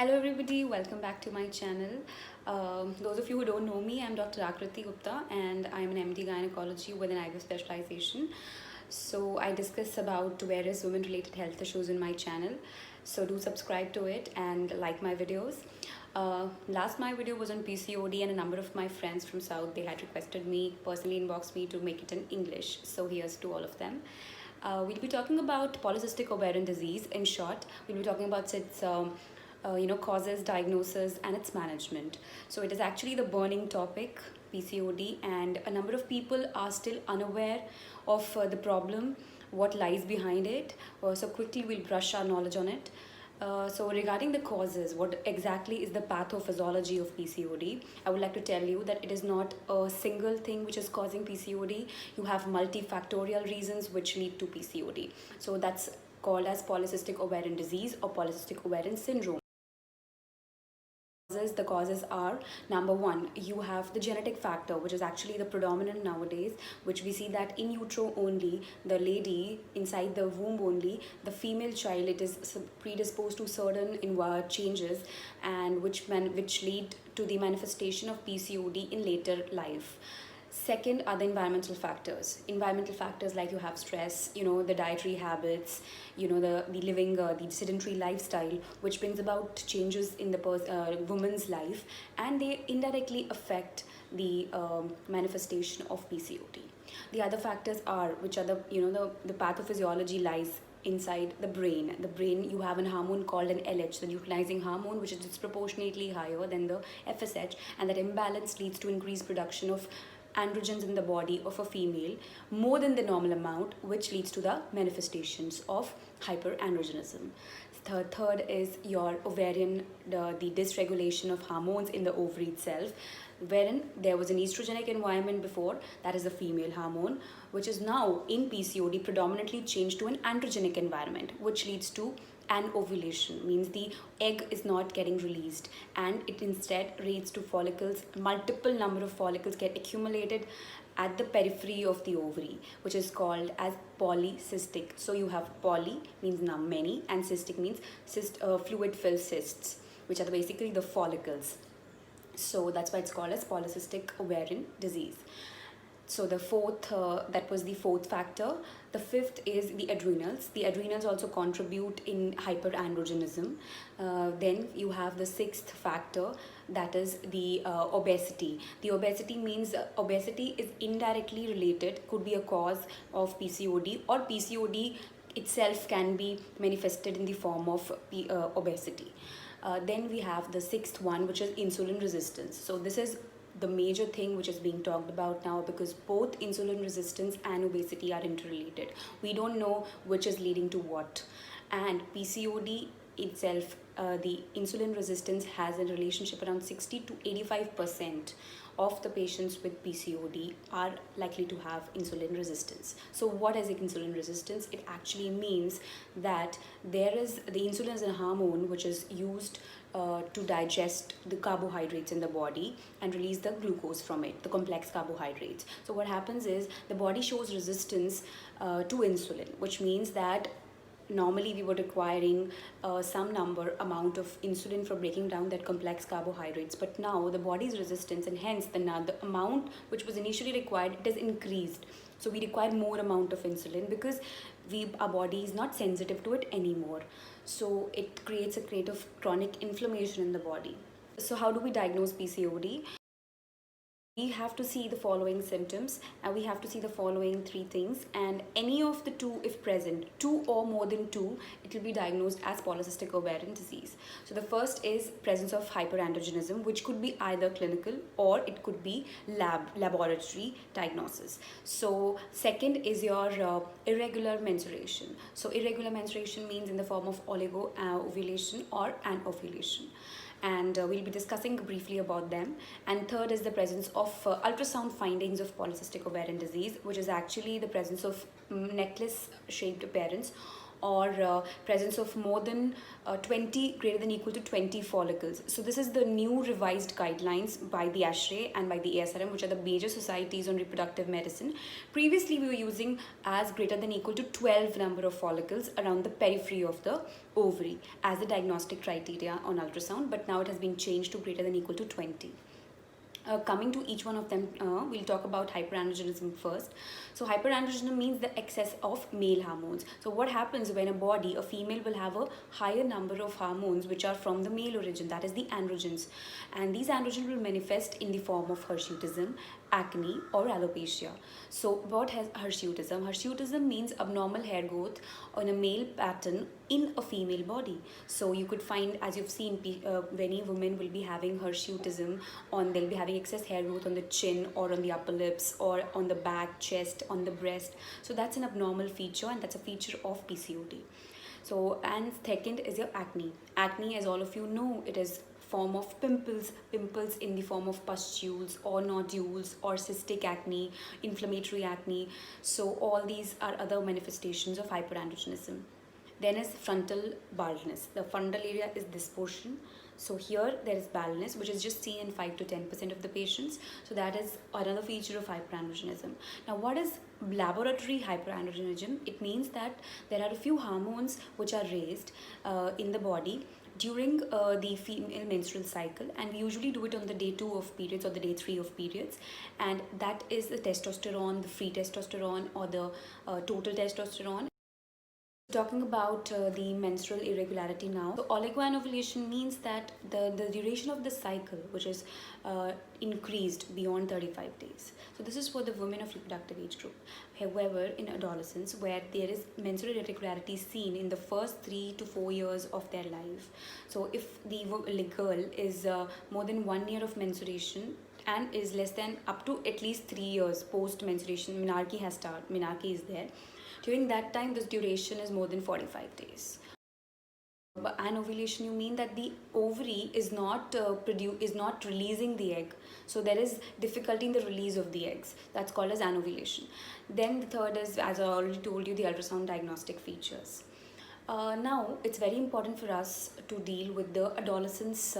Hello everybody, welcome back to my channel. Those of you who don't know me, I'm Dr. Akriti Gupta and I'm an MD Gynecology with an IVF specialization. So I discuss about various women related health issues in my channel. So do subscribe to it and like my videos. Last my video was on PCOD and a number of my friends from South, they had requested me, personally inboxed me to make it in English. So here's to all of them. We'll be talking about polycystic ovarian disease. In short, we'll be talking about its causes, diagnosis, and its management. So it is actually the burning topic, PCOD, and a number of people are still unaware of the problem, what lies behind it. So quickly we'll brush our knowledge on it. So regarding the causes, what exactly is the pathophysiology of PCOD? I would like to tell you that it is not a single thing which is causing PCOD. You have multifactorial reasons which lead to PCOD. So that's called as polycystic ovarian disease or polycystic ovarian syndrome. The causes are, number one, you have the genetic factor, which is actually the predominant nowadays, which we see that in utero only, the lady inside the womb only, the female child, it is predisposed to certain changes, and which lead to the manifestation of PCOD in later life. Second are the environmental factors. Environmental factors like you have stress, the dietary habits, the living, the sedentary lifestyle, which brings about changes in the woman's life, and they indirectly affect the manifestation of PCOD. The other factors are, which are the pathophysiology lies inside the brain. The brain, you have a hormone called an LH, the luteinizing hormone, which is disproportionately higher than the FSH, and that imbalance leads to increased production of androgens in the body of a female more than the normal amount, which leads to the manifestations of hyperandrogenism. Third is your ovarian, the dysregulation of hormones in the ovary itself, wherein there was an estrogenic environment before, that is the female hormone, which is now in PCOD predominantly changed to an androgenic environment, which leads to anovulation, means the egg is not getting released and it instead leads to follicles. Multiple number of follicles get accumulated at the periphery of the ovary, which is called as polycystic. So you have poly means now many, and cystic means fluid filled cysts, which are basically the follicles. So that's why it's called as polycystic ovarian disease. So the fourth, that was the fourth factor. The fifth is the adrenals. The adrenals also contribute in hyperandrogenism. Then you have the sixth factor, that is the obesity. The obesity means obesity is indirectly related, could be a cause of PCOD, or PCOD itself can be manifested in the form of obesity. Then we have the sixth one, which is insulin resistance. So this is the major thing which is being talked about now, because both insulin resistance and obesity are interrelated. We don't know which is leading to what. And PCOD itself, the insulin resistance has a relationship around 60 to 85% of the patients with PCOD are likely to have insulin resistance. So what is insulin resistance? It actually means that there is the insulin is a hormone which is used to digest the carbohydrates in the body and release the glucose from it, the complex carbohydrates. So what happens is the body shows resistance to insulin, which means that normally we were requiring some amount of insulin for breaking down that complex carbohydrates, but now the body's resistance, and hence the amount which was initially required, it has increased. So we require more amount of insulin because our body is not sensitive to it anymore. So it creates a state of chronic inflammation in the body. So how do we diagnose PCOD? We have to see the following symptoms, and we have to see the following three things, and any of the two if present, two or more than two, it will be diagnosed as polycystic ovarian disease. So the first is presence of hyperandrogenism, which could be either clinical or it could be laboratory diagnosis. So second is your irregular menstruation. So irregular menstruation means in the form of oligo ovulation or anovulation, and we'll be discussing briefly about them. And third is the presence of ultrasound findings of polycystic ovarian disease, which is actually the presence of necklace shaped appearance or presence of more than 20 greater than equal to 20 follicles. So this is the new revised guidelines by the ASHRAE and by the ASRM, which are the major societies on reproductive medicine. Previously we were using as greater than equal to 12 number of follicles around the periphery of the ovary as the diagnostic criteria on ultrasound, but now it has been changed to greater than equal to 20. Coming to each one of them, we'll talk about hyperandrogenism first. So hyperandrogenism means the excess of male hormones. So what happens when a female will have a higher number of hormones which are from the male origin, that is the androgens. And these androgens will manifest in the form of hirsutism, acne or alopecia. So what has hirsutism? Hirsutism means abnormal hair growth on a male pattern in a female body. So you could find, as you've seen, many women will be having hirsutism they'll be having excess hair growth on the chin or on the upper lips or on the back, chest, on the breast. So that's an abnormal feature, and that's a feature of PCOD. So, and second is your acne. Acne, as all of you know, it is form of pimples in the form of pustules or nodules or cystic acne, inflammatory acne. So all these are other manifestations of hyperandrogenism. Then is frontal baldness. The frontal area is this portion. So here there is baldness, which is just seen in 5 to 10% of the patients. So that is another feature of hyperandrogenism. Now what is laboratory hyperandrogenism? It means that there are a few hormones which are raised in the body during the female menstrual cycle, and we usually do it on the day 2 of periods or the day 3 of periods, and that is the testosterone, the free testosterone or the total testosterone. Talking about the menstrual irregularity now. So oligoanovulation means that the duration of the cycle, which is increased beyond 35 days. So this is for the women of reproductive age group. However, in adolescence, where there is menstrual irregularity seen in the first 3 to 4 years of their life. So if the girl is more than 1 year of menstruation and is less than up to at least 3 years post menstruation, menarche is there. During that time, this duration is more than 45 days. But anovulation, you mean that the ovary is not releasing the egg. So there is difficulty in the release of the eggs. That's called as anovulation. Then the third is, as I already told you, the ultrasound diagnostic features. Now, it's very important for us to deal with the adolescence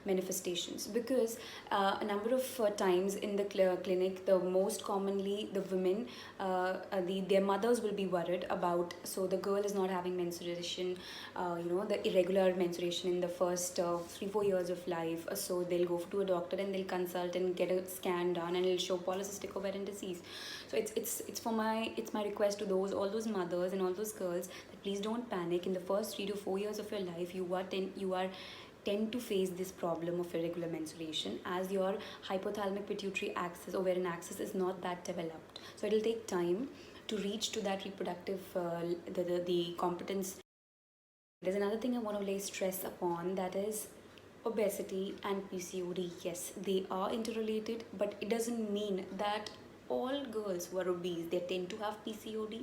manifestations, because a number of times in the clinic, the most commonly the women, their mothers will be worried about, so the girl is not having menstruation, the irregular menstruation in the first 3-4 years of life. So they'll go to a doctor and they'll consult and get a scan done, and it'll show polycystic ovarian disease. So it's my request to all those mothers and all those girls, that please don't panic. In the first 3 to 4 years of your life, you are tend to face this problem of irregular menstruation, as your hypothalamic pituitary axis, ovarian axis, is not that developed. So it'll take time to reach to that reproductive the competence. There's another thing I want to lay stress upon, that is obesity and PCOD. Yes, they are interrelated, but it doesn't mean that all girls who are obese, they tend to have PCOD,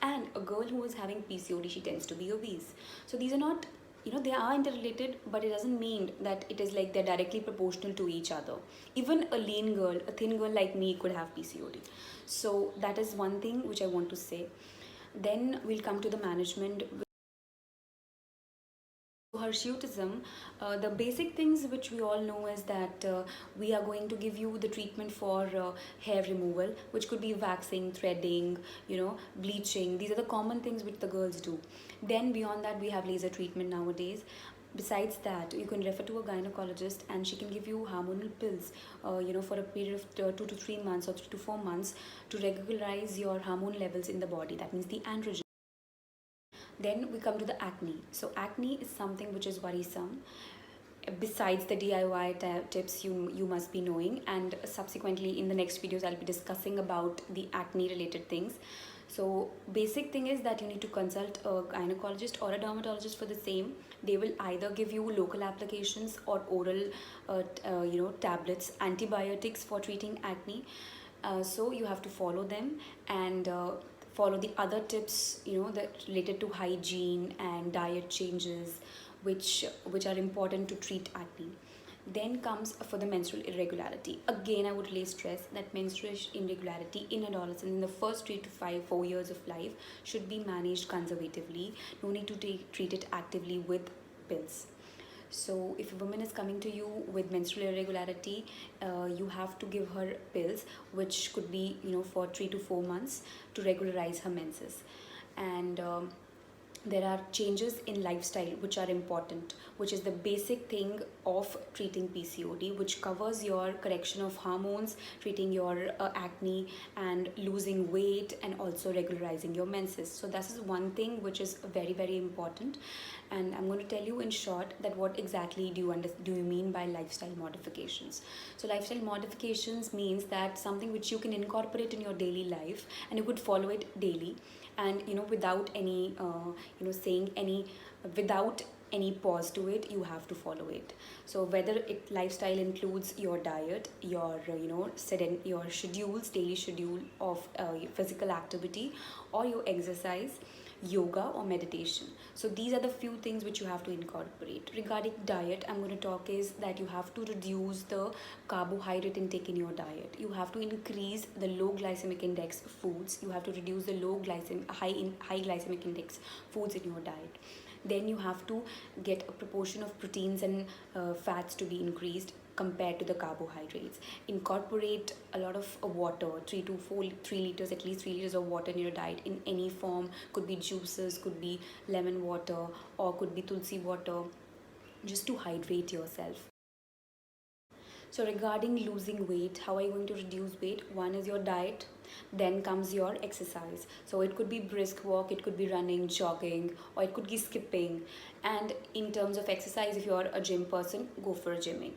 and a girl who is having PCOD, she tends to be obese. So these are not, they are interrelated, but it doesn't mean that it is like they're directly proportional to each other. Even a lean girl, a thin girl like me could have PCOD. So that is one thing which I want to say. Then we'll come to the management. Hirsutism, the basic things which we all know is that we are going to give you the treatment for hair removal, which could be waxing, threading, bleaching. These are the common things which the girls do. Then beyond that, we have laser treatment nowadays. Besides that, you can refer to a gynecologist, and she can give you hormonal pills, for a period of 2 to 3 months or 3 to 4 months to regularize your hormone levels in the body. That means the androgen. Then we come to the acne. So acne is something which is worrisome. Besides the DIY tips you must be knowing, and subsequently in the next videos I'll be discussing about the acne related things. So basic thing is that you need to consult a gynecologist or a dermatologist for the same. They will either give you local applications or oral tablets, antibiotics for treating acne. So you have to follow them, and follow the other tips that related to hygiene and diet changes, which are important to treat acne. Then comes for the menstrual irregularity. Again, I would lay stress that menstrual irregularity in adolescents in the first 3 to 4 years of life should be managed conservatively. No need to treat it actively with pills. So if a woman is coming to you with menstrual irregularity, you have to give her pills, which could be for 3 to 4 months to regularize her menses. And there are changes in lifestyle which are important, which is the basic thing of treating PCOD, which covers your correction of hormones, treating your acne, and losing weight, and also regularizing your menses. So this is one thing which is very, very important. And I'm going to tell you in short that what exactly do you mean by lifestyle modifications. So lifestyle modifications means that something which you can incorporate in your daily life, and you could follow it daily, and without any saying any, without any pause to it, you have to follow it. So whether it lifestyle includes your diet, your your schedules, daily schedule of physical activity, or your exercise, yoga, or meditation. So these are the few things which you have to incorporate. Regarding diet, I'm going to talk is that you have to reduce the carbohydrate intake in your diet. You have to increase the low glycemic index foods. You have to reduce the high glycemic index foods in your diet. Then you have to get a proportion of proteins and fats to be increased compared to the carbohydrates. Incorporate a lot of water, 3 liters, at least 3 liters of water in your diet in any form. Could be juices, could be lemon water, or could be tulsi water, just to hydrate yourself. So regarding losing weight, how are you going to reduce weight? One is your diet, then comes your exercise. So it could be brisk walk, it could be running, jogging, or it could be skipping. And in terms of exercise, if you're a gym person, go for gymming.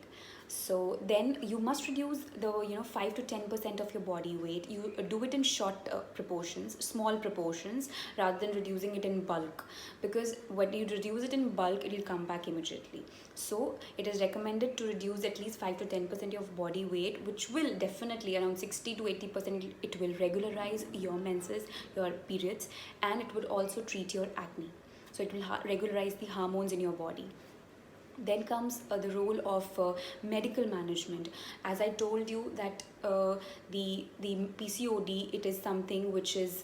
So then you must reduce the 5 to 10% of your body weight. You do it in short proportions, small proportions, rather than reducing it in bulk, because when you reduce it in bulk, it will come back immediately. So it is recommended to reduce at least 5 to 10% of body weight, which will definitely around 60 to 80%, it will regularize your menses, your periods, and it would also treat your acne. So it will regularize the hormones in your body. Then comes the role of medical management. As I told you that the PCOD, it is something which is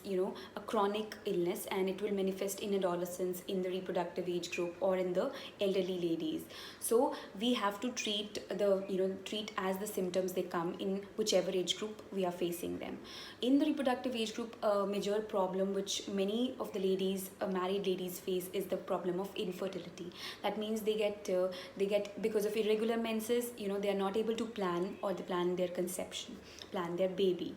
a chronic illness, and it will manifest in adolescents, in the reproductive age group, or in the elderly ladies. So we have to treat treat as the symptoms they come, in whichever age group we are facing them. In the reproductive age group, a major problem which many of the ladies, married ladies, face is the problem of infertility. That means they get because of irregular menses, they are not able to plan, or they plan their conception, plan their baby,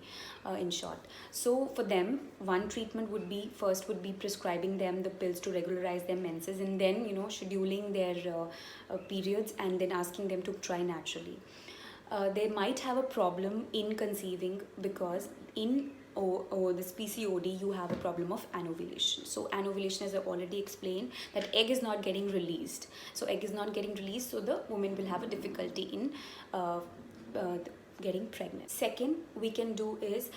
in short. So for them, one treatment would be, first would be prescribing them the pills to regularize their menses, and then scheduling their periods, and then asking them to try naturally. They might have a problem in conceiving, because in this PCOD, you have a problem of anovulation. So anovulation, as I already explained, that egg is not getting released. So egg is not getting released, so the woman will have a difficulty in getting pregnant. Second, we can do is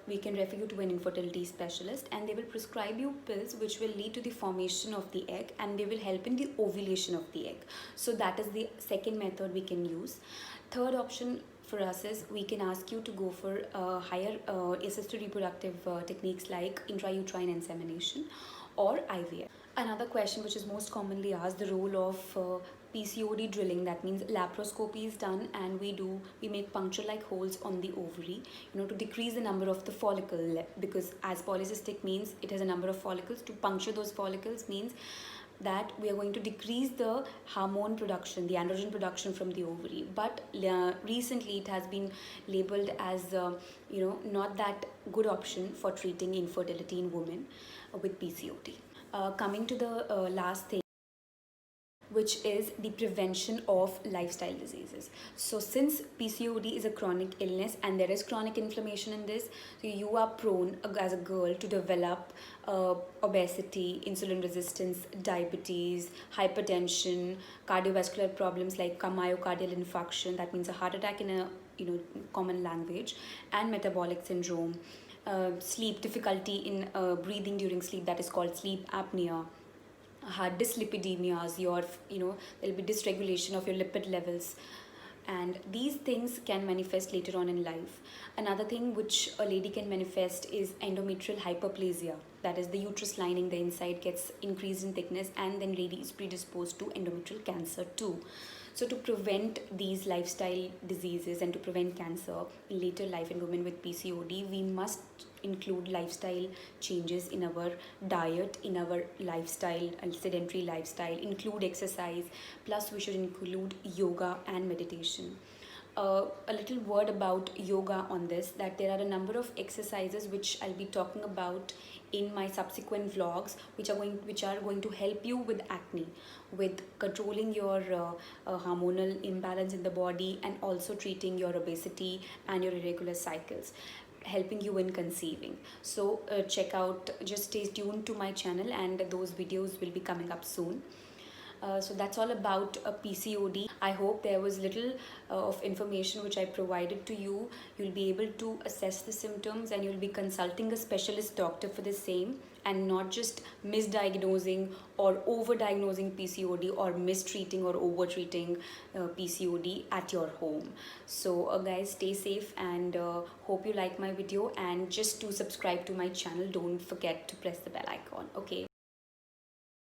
we can refer you to an infertility specialist, and they will prescribe you pills which will lead to the formation of the egg, and they will help in the ovulation of the egg. So that is the second method we can use. Third option for us is, we can ask you to go for higher assisted reproductive techniques like intrauterine insemination or IVF. Another question which is most commonly asked, the role of PCOD drilling. That means laparoscopy is done, and we make puncture-like holes on the ovary, to decrease the number of the follicle, because as polycystic means it has a number of follicles. To puncture those follicles means that we are going to decrease the hormone production, the androgen production from the ovary. But recently it has been labeled as not that good option for treating infertility in women with PCOD. Coming to the last thing, which is the prevention of lifestyle diseases. So since PCOD is a chronic illness, and there is chronic inflammation in this, so you are prone as a girl to develop obesity, insulin resistance, diabetes, hypertension, cardiovascular problems like myocardial infarction, that means a heart attack in a common language, and metabolic syndrome, sleep difficulty in breathing during sleep, that is called sleep apnea, dyslipidemias, there'll be dysregulation of your lipid levels, and these things can manifest later on in life. Another thing which a lady can manifest is endometrial hyperplasia, that is the uterus lining, the inside gets increased in thickness, and then lady is predisposed to endometrial cancer too. So to prevent these lifestyle diseases and to prevent cancer in later life in women with PCOD, we must include lifestyle changes in our diet, in our lifestyle and sedentary lifestyle, include exercise, plus we should include yoga and meditation. A little word about yoga on this, that there are a number of exercises which I'll be talking about in my subsequent vlogs, which are going to help you with acne, with controlling your hormonal imbalance in the body, and also treating your obesity and your irregular cycles, helping you in conceiving. So check out, just stay tuned to my channel, and those videos will be coming up soon. So that's all about PCOD. I hope there was little of information which I provided to you. You'll be able to assess the symptoms, and you'll be consulting a specialist doctor for the same, and not just misdiagnosing or overdiagnosing PCOD, or mistreating or overtreating PCOD at your home. So guys, stay safe, and hope you like my video, and just to subscribe to my channel, don't forget to press the bell icon. Okay,